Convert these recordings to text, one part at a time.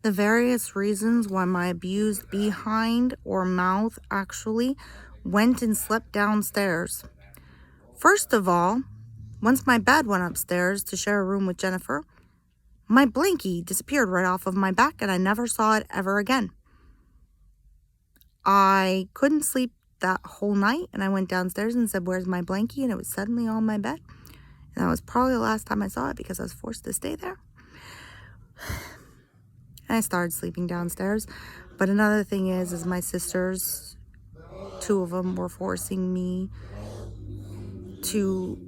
the various reasons why my abused behind or mouth actually went and slept downstairs. First of all, once my bed went upstairs to share a room with Jennifer, my blankie disappeared right off of my back and I never saw it ever again. I couldn't sleep that whole night and I went downstairs and said, "Where's my blankie?" And it was suddenly on my bed. And that was probably the last time I saw it because I was forced to stay there. And I started sleeping downstairs. But another thing is my sisters, two of them were forcing me to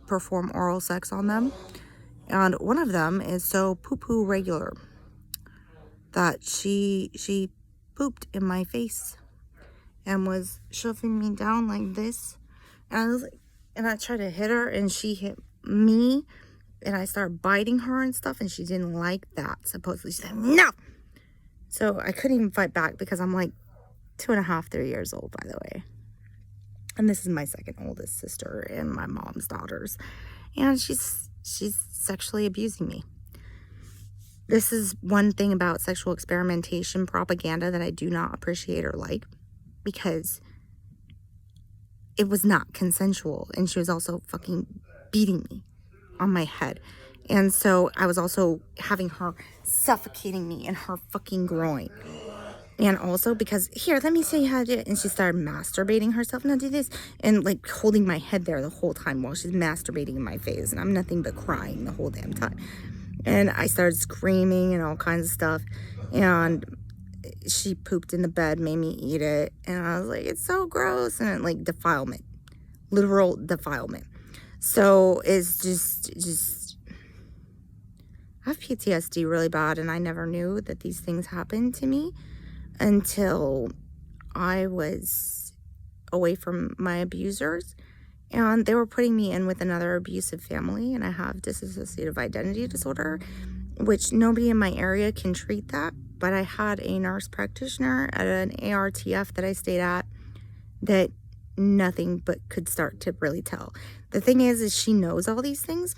perform oral sex on them. And one of them is so poo-poo regular that she pooped in my face and was shoving me down like this. And I tried to hit her and she hit me. And I started biting her and stuff, and she didn't like that. Supposedly, she said, "No!" So I couldn't even fight back because I'm like 2.5, 3 years old, by the way. And this is my second oldest sister and my mom's daughters. And she's sexually abusing me. This is one thing about sexual experimentation propaganda that I do not appreciate or like, because it was not consensual. And she was also fucking beating me on my head. And so I was also having her suffocating me in her fucking groin. And also because, "Here, let me show you how to do it." And she started masturbating herself. "Now do this." And like holding my head there the whole time while she's masturbating in my face. And I'm nothing but crying the whole damn time. And I started screaming and all kinds of stuff. And she pooped in the bed, made me eat it. And I was like, "It's so gross." And like defilement. Literal defilement. So it's just, I have PTSD really bad, and I never knew that these things happened to me until I was away from my abusers, and they were putting me in with another abusive family, and I have dissociative identity disorder, which nobody in my area can treat that, but I had a nurse practitioner at an ARTF that I stayed at that nothing but could start to really tell. The thing is she knows all these things,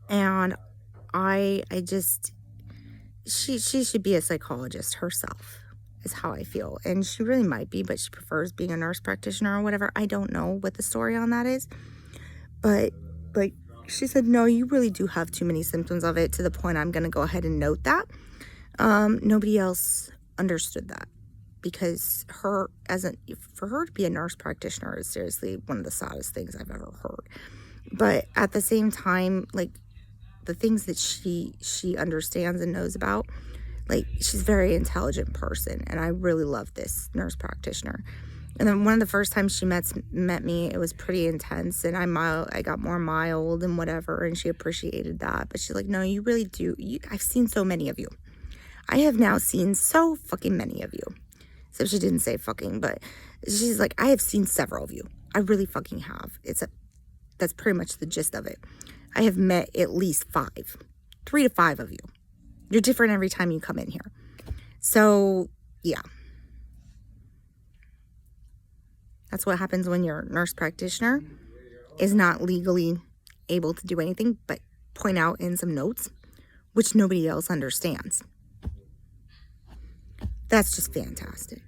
and she should be a psychologist herself, is how I feel. And she really might be, but she prefers being a nurse practitioner or whatever. I don't know what the story on that is, but like she said, "No, you really do have too many symptoms of it, to the point I'm going to go ahead and note that." Nobody else understood that, because for her to be a nurse practitioner is seriously one of the saddest things I've ever heard. But at the same time, like the things that she understands and knows about, like she's a very intelligent person, and I really love this nurse practitioner. And then one of the first times she met me, it was pretty intense, and I got more mild and whatever, and she appreciated that. But she's like, "No, you really do. I've seen so many of you. I have now seen so fucking many of you." So she didn't say fucking, but she's like, "I have seen several of you. I really fucking have." That's pretty much the gist of it. I have met at least 3 to 5 of you. You're different every time you come in here. So, yeah. That's what happens when your nurse practitioner is not legally able to do anything but point out in some notes, which nobody else understands. That's just fantastic.